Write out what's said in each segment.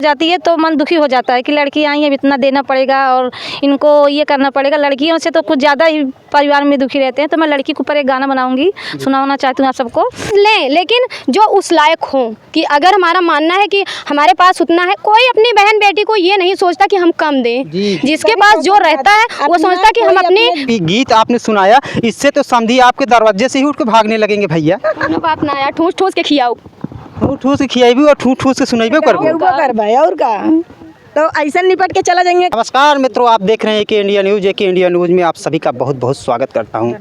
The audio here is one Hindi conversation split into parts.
जाती है तो मन दुखी हो जाता है कि लड़की आई है, इतना देना पड़ेगा और इनको ये करना पड़ेगा। लड़कियों से तो कुछ ज़्यादा ही परिवार में दुखी रहते हैं। तो मैं लड़की के ऊपर एक गाना बनाऊंगी, सुनाना चाहती हूँ आप सबको। लेकिन जो उस लायक हो कि अगर हमारा मानना है कि हमारे पास उतना है, कोई अपनी बहन बेटी को ये नहीं सोचता कि हम कम दें। जिसके पास जो रहता है वो सोचता कि हम अपनी। गीत आपने सुनाया, इससे तो समझिए आपके दरवाजे से ही उठ के भागने लगेंगे भैया। बात ना आया, ठूस ठूस के खियाओ, ठूस के खियाबी और ठूस के सुनाइबे करबो कर भाई और का तो ऐसा निपट के चला जाएंगे। नमस्कार मित्रों, आप देख रहे हैं के इंडिया न्यूज़। के इंडिया न्यूज़ में आप सभी का बहुत बहुत स्वागत करता हूं।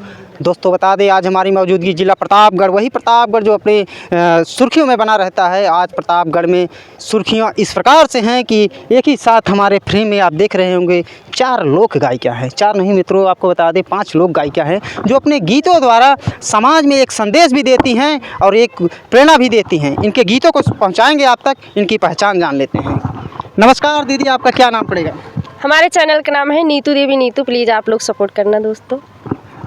दोस्तों बता दें, आज हमारी मौजूदगी जिला प्रतापगढ़, वही प्रतापगढ़ जो अपने सुर्खियों में बना रहता है। आज प्रतापगढ़ में सुर्खियां इस प्रकार से हैं कि एक ही साथ हमारे फ्रेम में आप देख रहे होंगे 4 लोक गायिका हैं। 4 नहीं मित्रों, आपको बता दें 5 लोक गायिका हैं जो अपने गीतों द्वारा समाज में एक संदेश भी देती हैं और एक प्रेरणा भी देती हैं। इनके गीतों को पहुँचाएँगे आप तक, इनकी पहचान जान लेते हैं। नमस्कार दीदी, आपका क्या नाम पड़ेगा? हमारे चैनल का नाम है नीतू देवी नीतू। प्लीज़ आप लोग सपोर्ट करना दोस्तों।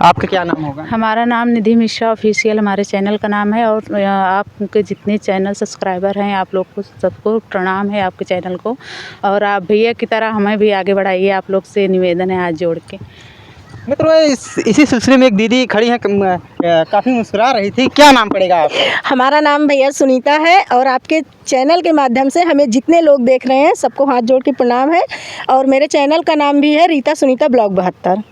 आपका क्या नाम होगा? हमारा नाम निधि मिश्रा ऑफिशियल हमारे चैनल का नाम है। और आपके जितने चैनल सब्सक्राइबर हैं, आप लोग को सबको प्रणाम है आपके चैनल को। और आप भैया की तरह हमें भी आगे बढ़ाइए, आप लोग से निवेदन है हाथ जोड़ के। मित्रों इसी सिलसिले में एक दीदी खड़ी हैं, काफ़ी मुस्कुरा रही थी। क्या नाम पड़ेगा आपका? हमारा नाम भैया सुनीता है और आपके चैनल के माध्यम से हमें जितने लोग देख रहे हैं सबको हाथ जोड़ के प्रणाम है। और मेरे चैनल का नाम भी है रीता सुनीता ब्लॉग 72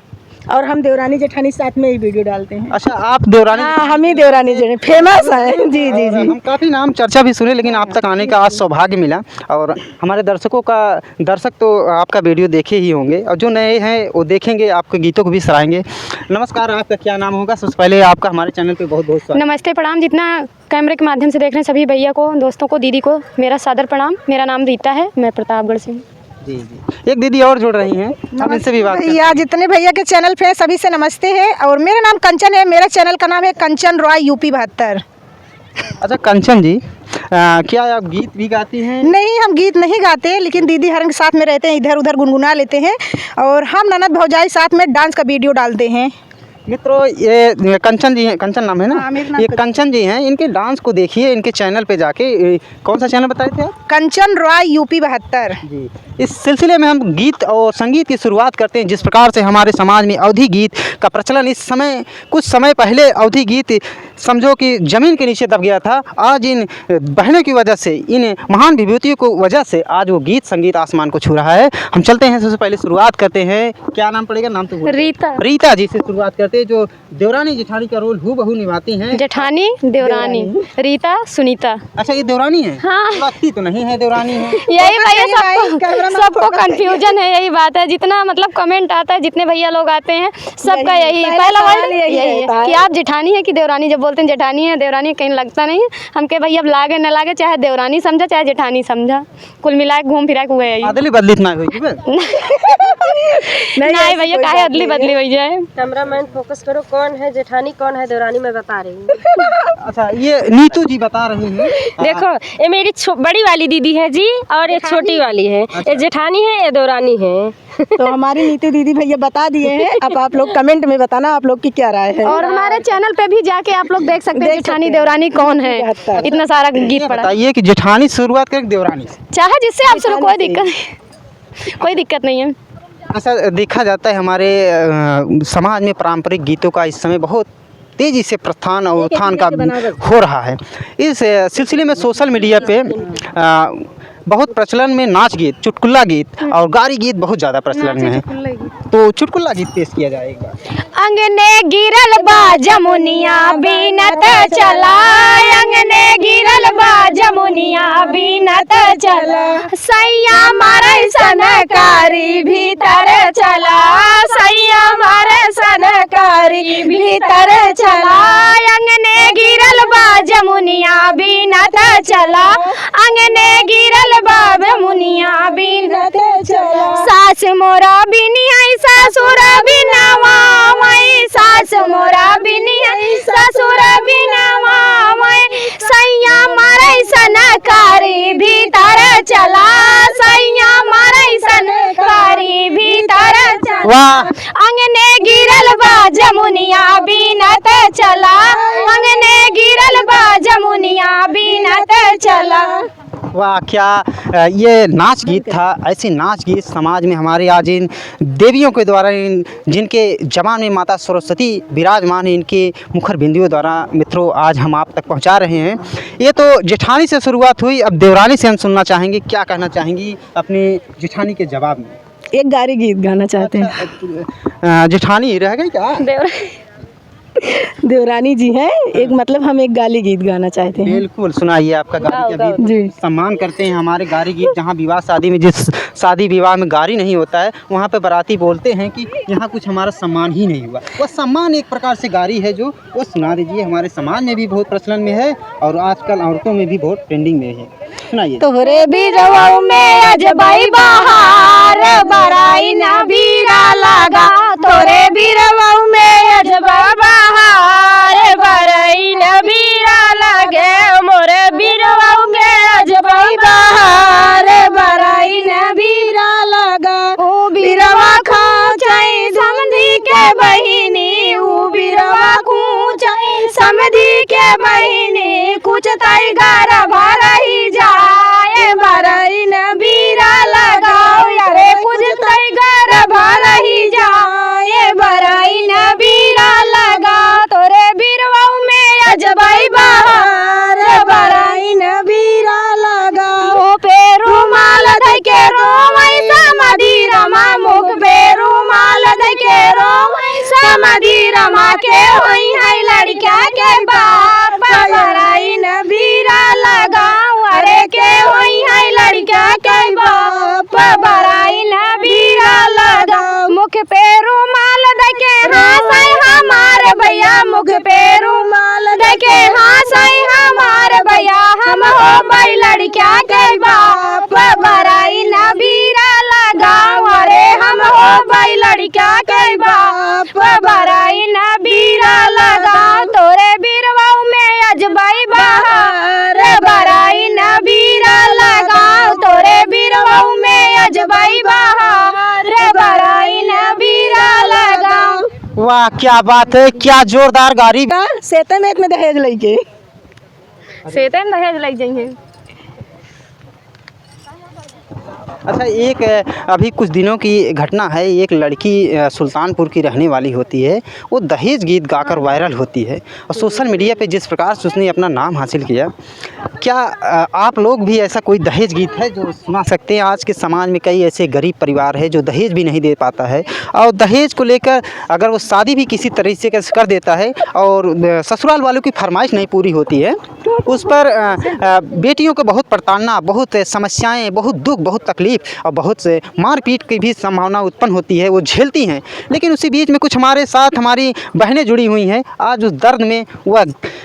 और हम देवरानी जेठानी साथ में ही वीडियो डालते हैं। अच्छा, आप देवरानी? हाँ, हम ही देवरानी जेठानी फेमस है। जी जी जी, हम काफ़ी नाम चर्चा भी सुने, लेकिन आप तक आने का आज सौभाग्य मिला। और हमारे दर्शक तो आपका वीडियो देखे ही होंगे और जो नए हैं वो देखेंगे, आपके गीतों को भी सराहेंगे। नमस्कार, आपका क्या नाम होगा? सबसे पहले आपका हमारे चैनल पर बहुत बहुत स्वागत। नमस्ते, प्रणाम। जितना कैमरे के माध्यम से देख रहे हैं सभी भैया को, दोस्तों को, दीदी को मेरा सादर प्रणाम। मेरा नाम रीता है, मैं प्रतापगढ़ से हूँ। जी जी, एक दीदी और जुड़ रही हैं, हम इनसे भी बात करते हैं। भैया जितने भैया के चैनल पे सभी से नमस्ते है। और मेरा नाम कंचन है, मेरा चैनल का नाम है कंचन रॉय यूपी 72। अच्छा कंचन जी, क्या आप गीत भी गाती हैं? नहीं, हम गीत नहीं गाते, लेकिन दीदी हर साथ में रहते हैं, इधर उधर गुनगुना लेते हैं। और हम ननद भौजाई साथ में डांस का वीडियो डालते हैं। मित्रों ये कंचन जी हैं, कंचन नाम है ना? हाँ, मेरा नाम ये कंचन जी हैं। इनके डांस को देखिए, इनके चैनल पे जाके। कौन सा चैनल बताए थे आप? कंचन रॉय यूपी 72 जी। इस सिलसिले में हम गीत और संगीत की शुरुआत करते हैं। जिस प्रकार से हमारे समाज में अवधी गीत का प्रचलन इस समय, कुछ समय पहले अवधी गीत समझो कि ज़मीन के नीचे दब गया था। आज इन बहनों की वजह से, इन महान विभूतियों को वजह से आज वो गीत संगीत आसमान को छू रहा है। हम चलते हैं, सबसे पहले शुरुआत करते हैं। क्या नाम पड़ेगा? नाम तो रीता। रीता जी से शुरुआत करते हैं, जो देवरानी जेठानी का रोल हूबहू निभाती हैं। जेठानी देवरानी रीता सुनीता। अच्छा, ये देवरानी है? हाँ, लगती तो नहीं है देवरानी है। यही भैया सबको कंफ्यूजन है। यही बात है, जितना मतलब कमेंट आता है, जितने भैया लोग आते हैं, सबका यही पहला वर्ड यही है कि आप जेठानी है कि देवरानी। जब बोलते हैं जेठानी है देवरानी, कहीं लगता नहीं है। हम के भैया अब लागे न लागे, चाहे देवरानी समझा चाहे जेठानी समझा, कुल मिला के घूम फिरा के हुए। अदली बदली इतना हुई नहीं भैया, काहे अदली बदली हो जाए। कैमरामैन फोकस करो, कौन है जेठानी कौन है देवरानी मैं बता रही हूँ। अच्छा, ये नीतू जी बता रही हैं। देखो, ये मेरी बड़ी वाली दीदी है जी, और ये छोटी वाली है। ये जेठानी है, ये देवरानी है। तो हमारी नीतू दीदी भैया बता दिए हैं। अब आप लोग कमेंट में बताना आप लोग की क्या राय है। और हमारे चैनल पे भी जाके आप लोग देख सकते हैं जेठानी देवरानी कौन है। इतना सारा गीत पड़ा। बताइए कि जेठानी शुरुआत करें देवरानी से, चाहे जिससे आप सुनो, कोई दिक्कत नहीं है। ऐसा देखा जाता है हमारे समाज में पारंपरिक गीतों का इस समय बहुत तेज़ी से प्रस्थान और उत्थान का हो रहा है। इस सिलसिले में सोशल मीडिया पे बहुत प्रचलन में नाच गीत, चुटकुला गीत और गारी गीत बहुत ज़्यादा प्रचलन में है। तो चुटकुला गीत पेश किया जाए एक बार। अंगने गिरल बा जमुनिया बीनत चला, अंगने गिरल बा जमुनिया बीनत चला, सैया मारे सनकारी भीतर चला, सैया मारे सनकारी भीतर चला, अंगने गिरल बा जमुनिया बीनत चला, अंगने गिरल बा जमुनिया बीनत चला, सास मोरा बिनिया ससुर बिनावा मई, सास मोरा बिनिया ससुर बिनावा मई, सैया मारे सनकारी भीतर चला, सैया मारे सनकारी भीतर चला, अंगने गिरल बा जमुनिया बीनत चला, अंगने गिरल बा जमुनिया बीनत चला। वाह, क्या ये नाच गीत था। ऐसे नाच गीत समाज में हमारे आज इन देवियों के द्वारा, इन जिनके जबान में माता सरस्वती विराजमान है, इनके मुखर बिंदियों द्वारा मित्रों आज हम आप तक पहुंचा रहे हैं। ये तो जेठानी से शुरुआत हुई, अब देवरानी से हम सुनना चाहेंगे, क्या कहना चाहेंगी अपने जेठानी के जवाब में? एक गारी गीत गाना चाहते हैं। जेठानी रह गई क्या? देवरानी जी हैं, एक मतलब हम एक गाली गीत गाना चाहते हैं। बिल्कुल, सुनाइए आपका गारी का गीत। जी। सम्मान करते हैं हमारे गारी गीत। जहाँ विवाह शादी में, जिस शादी विवाह में गारी नहीं होता है, वहाँ पे बाराती बोलते हैं कि यहाँ कुछ हमारा सम्मान ही नहीं हुआ। वह सम्मान एक प्रकार से गारी है, जो वो सुना दीजिए। हमारे समाज में भी बहुत प्रचलन में है और आजकल औरतों में भी बहुत ट्रेंडिंग में है। सुनाइए। तोहरे बिरवऊ में अजबाई बहार, बराई ना बीरा लगा। तोरे बिरवऊ में अजबाई बहार, बराई ना बीरा लगे। मोरे बिरवऊ में अजबाई बहार, बराई ना बीरा लगा। ओ बिरवा खाचाई समधी के बहिनी, ओ बिरवा खूचाई समधी के बहिनी। कुछ तई गारा भरही जाए, बरई न बीरा लगाओ। यारे कुछ तई गारा भरही जाए, बरई न बीरा लगाओ। तोरे बिरवाऊ में अजबाई बहार, बरई न बीरा लगाओ। पेरू माल दई के रोवई समधी रमा, मुख पेरू माल दई के रोवई समधी रमा। के होई है लड़का के बाप, बरई न बीरा लगाओ। अरे के होई है लड़का के बाप, बरई न बीरा लगाओ। मुख पेरू माल दई के हासई हमारे भैया, मुख पेरू माल दई के हासई हमारे भैया। हम हो भाई लड़का के बाप, बरई न बीरा लगाओ। अरे हम हो भाई लड़का के बाप, बरई न बीरा लगाओ। तोरे बिरवाऊ में अजबाई बहार, बरई न बीरा लगाओ। तोरे बिरवाऊ में अजबाई बहार, बरई न बीरा लगाओ। वाह, क्या बात है, क्या जोरदार गारी। सेते में दहेज लेके सेते में दहेज लग जाएंगे। अच्छा, एक अभी कुछ दिनों की घटना है। एक लड़की सुल्तानपुर की रहने वाली होती है, वो दहेज गीत गाकर वायरल होती है और सोशल मीडिया पे जिस प्रकार से उसने अपना नाम हासिल किया। क्या आप लोग भी ऐसा कोई दहेज गीत है जो सुना सकते हैं? आज के समाज में कई ऐसे गरीब परिवार है जो दहेज भी नहीं दे पाता है, और दहेज को लेकर अगर वो शादी भी किसी तरीके से कर देता है और ससुराल वालों की फरमाइश नहीं पूरी होती है, उस पर बेटियों को बहुत प्रताड़ना, बहुत समस्याएँ, बहुत दुख, बहुत तकलीफ और बहुत से मारपीट की भी संभावना उत्पन्न होती है, वो झेलती हैं। लेकिन उसी बीच में कुछ हमारे साथ हमारी बहनें जुड़ी हुई हैं। आज उस दर्द में वह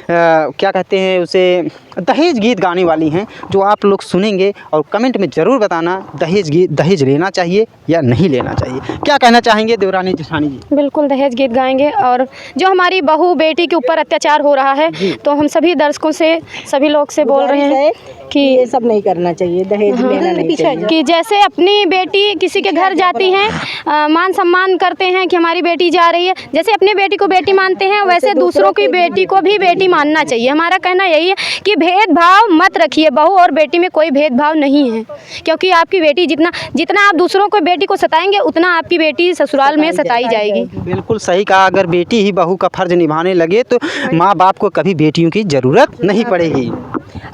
क्या कहते हैं उसे, दहेज गीत गाने वाली हैं, जो आप लोग सुनेंगे और कमेंट में ज़रूर बताना दहेज गीत, दहेज लेना चाहिए या नहीं लेना चाहिए। क्या कहना चाहेंगे देवरानी जेठानी जी? बिल्कुल दहेज गीत गाएंगे। और जो हमारी बहू बेटी के ऊपर अत्याचार हो रहा है, तो हम सभी दर्शकों से, सभी लोग से बोल रहे हैं कि ये सब नहीं करना चाहिए, दहेज लेना नहीं चाहिए। कि जैसे अपनी बेटी किसी के घर जाती हैं, मान सम्मान करते हैं कि हमारी बेटी जा रही है, जैसे अपनी बेटी को बेटी मानते हैं, वैसे दूसरों की बेटी को भी बेटी मानना चाहिए। हमारा कहना यही है कि भेदभाव मत रखिए। बहू और बेटी में कोई भेदभाव नहीं है, क्योंकि आपकी बेटी जितना आप दूसरों को बेटी को सताएंगे, उतना आपकी बेटी ससुराल में सताई जाएगी। बिल्कुल सही कहा। अगर बेटी ही बहू का फर्ज निभाने लगे तो माँ बाप को कभी बेटियों की ज़रूरत नहीं पड़ेगी।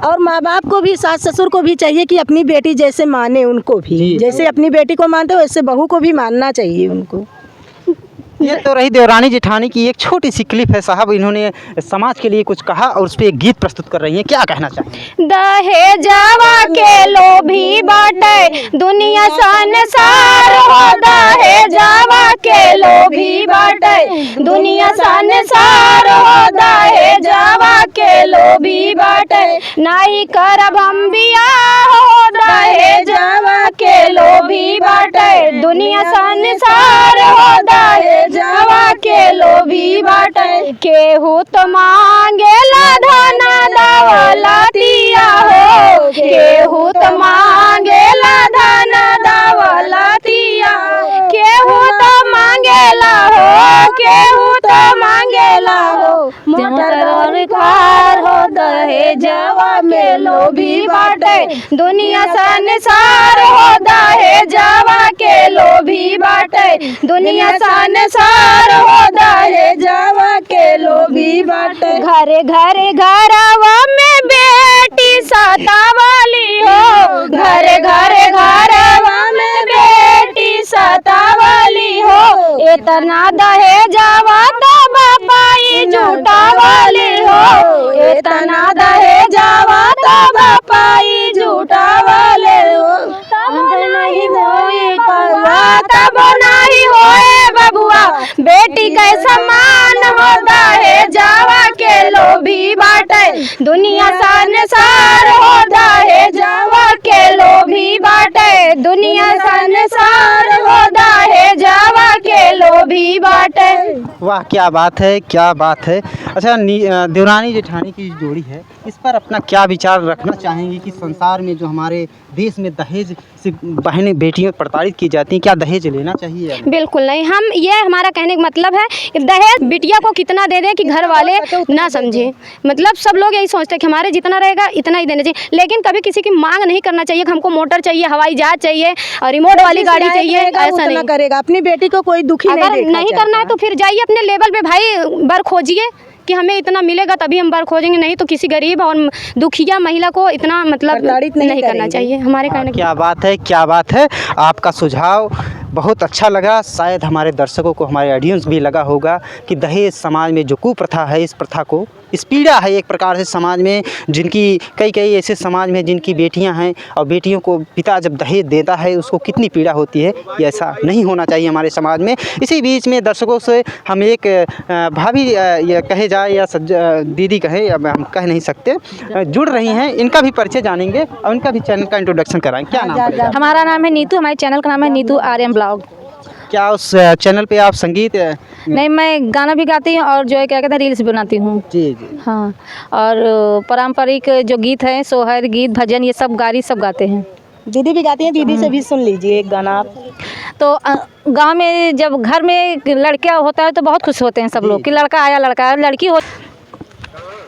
और माँ बाप को भी, सास ससुर को भी चाहिए कि अपनी बेटी जैसे माने उनको भी, जैसे अपनी बेटी को मानते हो वैसे बहू को भी मानना चाहिए उनको। ये तो रही देवरानी जेठानी की एक छोटी सी क्लिप है साहब। इन्होंने समाज के लिए कुछ कहा और उस पर एक गीत प्रस्तुत कर रही हैं। क्या कहना चाहिए? दहेजवा के लोभी बाटे दुनिया संसार हो। दहेजवा के लोभी बाटे दुनिया संसार हो। दहेजवा के लोभी बाटे नहीं करब हम बियाह हो। दहेजवा के लोभी बाटे दुनिया संसार हो। दहेजवा के लोभी बाटे केहू तो मांगेला धन दौलतिया हो। केहू तो मांगेला धन दौलतिया, केहू तो मांगेला हो, केहू तो मांगेला हो। मोटर और कार हो। दहेजवा के लोभी बाटे दुनिया संसार हो दहेजवा के लोभी बाटे दुनिया संसार हो दहेजवा के लोभी बाटे घरे घरे घरवा में बेटी सतावली हो घरे घरे घरवा में बेटी सतावली हो इतना दहेजवा तो बापाई झूठावली हो इतना दहेजवा तो बापाई झूठावली हो तब नहीं होई तब नहीं होए बबुआ बेटी के समान हो दहेजवा के लोभी बाटे दुनिया संसार हो दहेजवा के लोभी बाटे दुनिया संसार हो दहेजवा के लोभी बाटे। वाह, क्या बात है, क्या बात है। अच्छा, देवरानी जेठानी की जोड़ी है, इस पर अपना क्या विचार रखना चाहेंगे कि संसार में जो हमारे देश में दहेज से बहनें बेटियों प्रताड़ित की जाती हैं, क्या दहेज लेना चाहिए? बिल्कुल नहीं, हम ये हमारा कहने का मतलब है कि दहेज बिटिया को कितना दे दें कि घर वाले ना समझे। मतलब सब लोग यही सोचते हैं कि हमारे जितना रहेगा इतना ही देना चाहिए, लेकिन कभी किसी की मांग नहीं करना चाहिए कि हमको मोटर चाहिए, हवाई जहाज चाहिए और रिमोट वाली गाड़ी चाहिए। ऐसा नहीं करेगा, अपनी बेटी को कोई दुखी नहीं करना है तो फिर जाइए अपने लेवल पे भाई बर खोजिए कि हमें इतना मिलेगा तभी हम बर खोजेंगे, नहीं तो किसी गरीब और दुखिया महिला को इतना मतलब नहीं करना चाहिए। हमारे कहने क्या बात है, क्या बात है। आपका सुझाव बहुत अच्छा लगा। शायद हमारे दर्शकों को, हमारे ऑडियंस भी लगा होगा कि दहेज समाज में जो कुप्रथा है, इस प्रथा को, इस पीड़ा है एक प्रकार से समाज में, जिनकी कई ऐसे समाज में जिनकी बेटियां हैं और बेटियों को पिता जब दहेज देता है उसको कितनी पीड़ा होती है। ये ऐसा नहीं होना चाहिए हमारे समाज में। इसी बीच में दर्शकों से हम एक भाभी ये कहे जाए या दीदी कहें, अब हम कह नहीं सकते, जुड़ रही हैं, इनका भी परिचय जानेंगे और इनका भी चैनल का इंट्रोडक्शन कराएं। क्या नाम है? हमारा नाम है नीतू, हमारे चैनल का नाम है नीतू आर्यन ब्लॉग। क्या उस चैनल पे आप संगीत? नहीं, मैं गाना भी गाती हूँ और जो है क्या कहते हैं रील्स भी बनाती हूँ। जी जी। हाँ, और पारंपरिक जो गीत हैं, सोहर गीत, भजन, ये सब सब गाते हैं। दीदी भी गाती हैं, दीदी से भी सुन लीजिए एक गाना आप। तो गांव में जब घर में लड़का होता है तो बहुत खुश होते हैं सब लोग कि लड़का आया, लड़का लड़की हो।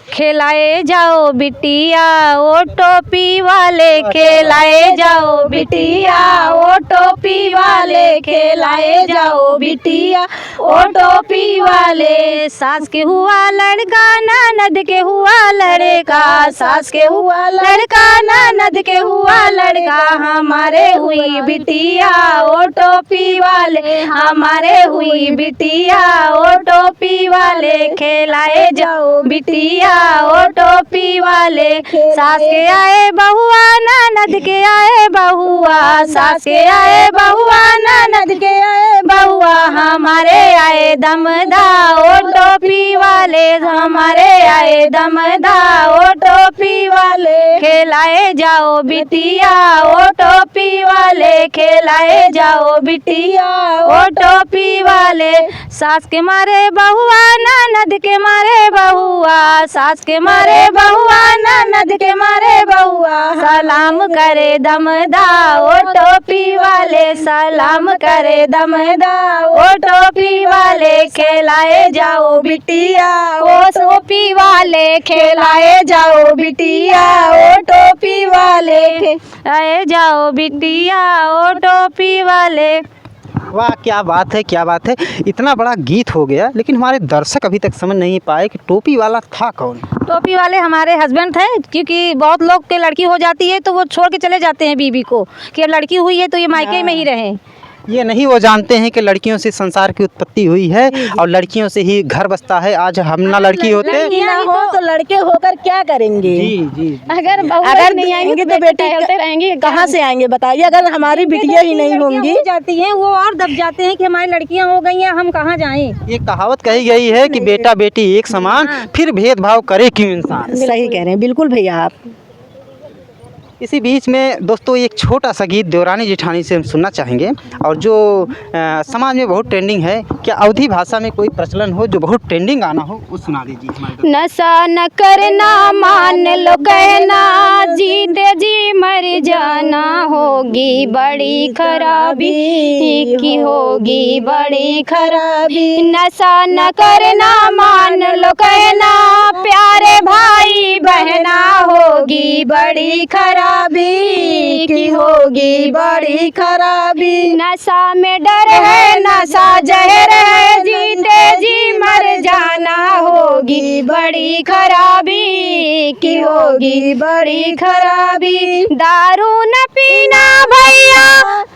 खेलाए जाओ बिटिया ओ टोपी वाले, खेलाए जाओ बिटिया ओ टोपी वाले, खेलाए जाओ बिटिया ओ टोपी वाले। सास के हुआ लड़का, ननद के हुआ लड़का, सास के हुआ लड़का, ननद के हुआ लड़का, हमारे हुई बिटिया ओ टोपी वाले, हमारे हुई बिटिया ओ टोपी वाले, खेलाए जाओ बिटिया ओ टोपी वाले। सास के आए बहुआ, ननद के आए बहुआ, सास के आए बहुआ, ननद के आए बहुआ, हमारे आए दमदा ओ टोपी वाले, हमारे आए दमदा ओ टोपी वाले, खेलाए जाओ बिटिया ओ टोपी वाले, खेलाए जाओ बिटिया ओ टोपी वाले। सास के मारे बहुआ, ननद के मारे बहुआ, सास के मारे बहुआ, ननद के मारे बहुआ, सलाम करे दमदा ओ टोपी वाले, सलाम करे दमदा ओ टोपी वाले, खेलाए जाओ बिटिया ओ टोपी वाले, खेलाए जाओ बिटिया ओ टोपी वाले, खेलाए जाओ बिटिया ओ टोपी वाले। वाह, क्या बात है, क्या बात है। इतना बड़ा गीत हो गया, लेकिन हमारे दर्शक अभी तक समझ नहीं पाए कि टोपी वाला था कौन। टोपी वाले हमारे हस्बैंड थे, क्योंकि बहुत लोग के लड़की हो जाती है तो वो छोड़ के चले जाते हैं बीवी को कि अब लड़की हुई है तो ये मायके में ही रहे। ये नहीं वो जानते हैं कि लड़कियों से संसार की उत्पत्ति हुई है और लड़कियों से ही घर बसता है। आज हम ना लड़की होते ना हो तो लड़के होकर क्या करेंगे? जी जी। अगर नहीं आएंगे तो बेटे होते रहेंगे, कहाँ से आएंगे बताइए? अगर हमारी बिटिया ही नहीं होंगी जाती हैं वो और दब जाते हैं कि हमारी लड़कियां हो गई हैं, हम कहाँ जाएं। एक कहावत कही गई है कि बेटा बेटी एक समान, फिर भेदभाव करे क्यों इंसान। सही कह रहे हैं बिल्कुल भैया आप। इसी बीच में दोस्तों एक छोटा सा गीत देवरानी जेठानी से हम सुनना चाहेंगे, और जो समाज में बहुत ट्रेंडिंग है। क्या अवधी भाषा में कोई प्रचलन हो जो बहुत ट्रेंडिंग गाना हो, वो सुना दीजिए हमारे तरफ। नशा न करना मान लो कहना, जीते जी मर जाना, होगी बड़ी खराबी की होगी बड़ी खराबी। नशा न करना मान लो कहना, प्यारे भाई बहना, होगी बड़ी खराबी की होगी बड़ी खराबी। नशा में डर है नशा जहर है, जीते जी मर जाना, होगी बड़ी खराबी की होगी बड़ी खराबी। दारू न पीना भैया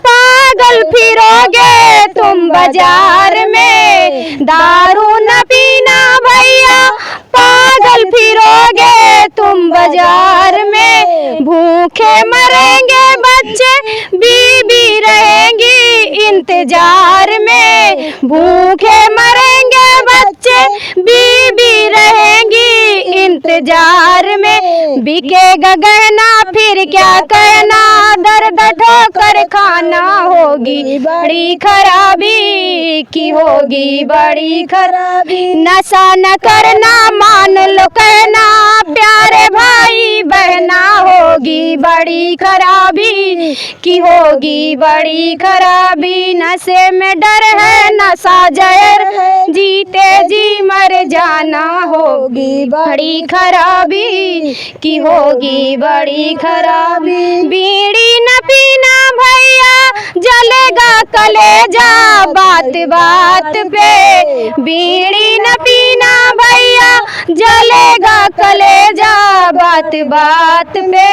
पागल फिरोगे तुम बाजार में, दारू न पीना भैया पागल फिरोगे तुम बाजार में। भूखे मरेंगे बच्चे बीबी रहेंगी इंतजार में, भूखे मरेंगे बच्चे बीबी रहेंगी इंतजार में। बिकेगा गहना फिर क्या कहना, दर्द ठोकर खाना, होगी बड़ी खराबी की होगी बड़ी खराबी। नशा न करना मान लो कहना, प्यारे भाई बहना, होगी बड़ी खराबी की होगी बड़ी खराबी। नशे में डर है नशा जहर है, जीते जी मर जाना, होगी बड़ी खराबी की होगी बड़ी खराबी। बीड़ी न पीना भैया जलेगा कलेजा बात बात पे, बीड़ी न पीना भैया जलेगा कलेजा बात बात पे।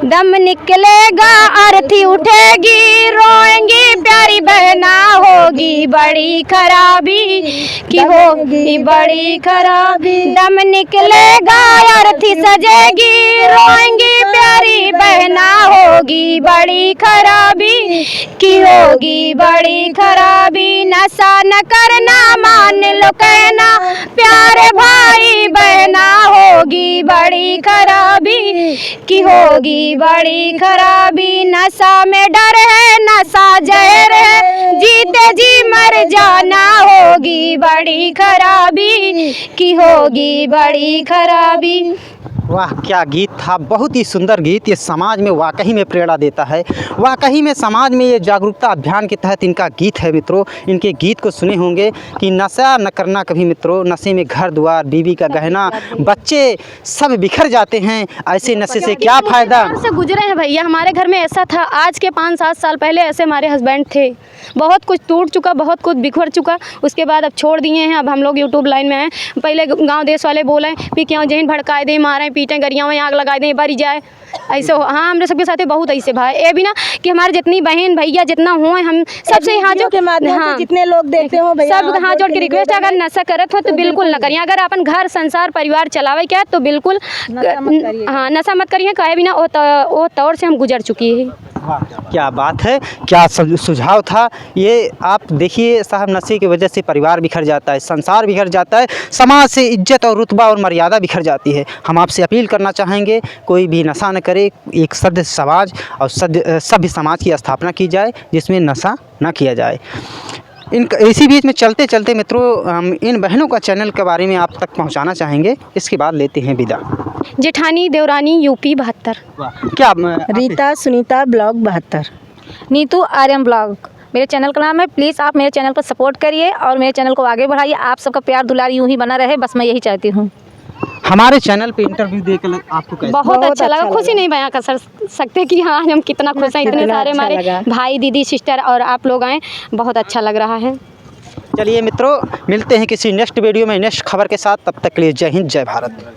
दम निकलेगा अर्थी उठेगी, रोएंगी प्यारी बहना, होगी बड़ी खराबी की होगी बड़ी खराबी। दम निकलेगा अर्थी सजेगी, रोएंगी प्यारी बहना, होगी बड़ी खराबी की होगी बड़ी खराबी। नशा न करना मान लो कहना, प्यारे भाई बहना, होगी बड़ी खराबी की होगी बड़ी खराबी। नशा में डर है नशा जहर है, जीते जी मर जाना, होगी बड़ी खराबी की होगी बड़ी खराबी। वाह क्या गीत था, बहुत ही सुंदर गीत। ये समाज में वाकई में प्रेरणा देता है, वाकई में समाज में ये जागरूकता अभियान के तहत इनका गीत है मित्रों। इनके गीत को सुने होंगे कि नशा न करना कभी मित्रों, नशे में घर द्वार बीवी का गहना बच्चे सब बिखर जाते हैं, ऐसे नशे से क्या फ़ायदा। से गुजरे हैं भैया, हमारे घर में ऐसा था, आज के 5-7 साल पहले ऐसे हमारे हस्बैंड थे। बहुत कुछ टूट चुका, बहुत कुछ बिखर चुका, उसके बाद अब छोड़ दिए हैं। अब हम लोग यूट्यूब लाइन में हैं। पहले गांव देश वाले बोले भी क्यों जहन भड़काए दें, मारें पीटें, गरियाओं में आग लगा दें, बरी जाए, ऐसे हो। हाँ हमने सबके साथ बहुत ऐसे भाई ये भी ना कि हमारे जितनी बहन भैया जितना हो हम सबसे हाथ जोड़ के माध्यम से जितने लोग देखते हो भैया सब हाथ जोड़ के रिक्वेस्ट, अगर नशा करत हो तो बिल्कुल ना करिए। अगर अपन घर संसार परिवार चलावे क्या तो बिल्कुल हाँ नशा मत करिए, कहे भी ना वो तौर से हम गुजर चुकी है। क्या बात है, क्या सुझाव था ये। आप देखिए साहब, नशे की वजह से परिवार बिखर जाता है, संसार बिखर जाता है, समाज से इज्जत और रुतबा और मर्यादा बिखर जाती है। हम आपसे अपील करना चाहेंगे कोई भी नशा न करे, एक सभ्य समाज और सभ्य समाज की स्थापना की जाए जिसमें नशा न किया जाए। इसी बीच में चलते चलते मित्रों हम इन बहनों का चैनल के बारे में आप तक पहुंचाना चाहेंगे, इसके बाद लेते हैं विदा। जेठानी देवरानी यूपी 72। क्या रीता सुनीता ब्लॉग 72। नीतू आर्यन ब्लॉग मेरे चैनल का नाम है। प्लीज़ आप मेरे चैनल को सपोर्ट करिए और मेरे चैनल को आगे बढ़ाइए। आप सबका प्यार दुलार यूँ ही बना रहे, बस मैं यही चाहती हूँ। हमारे चैनल पे इंटरव्यू देकर आपको कैसा बहुत अच्छा लगा, खुशी नहीं बयां कर सकते कि हाँ हम कितना खुश हैं। इतने सारे हमारे भाई दीदी सिस्टर और आप लोग आए, बहुत अच्छा लग रहा है। चलिए मित्रों, मिलते हैं किसी नेक्स्ट वीडियो में नेक्स्ट खबर के साथ। तब तक के लिए जय हिंद जय भारत।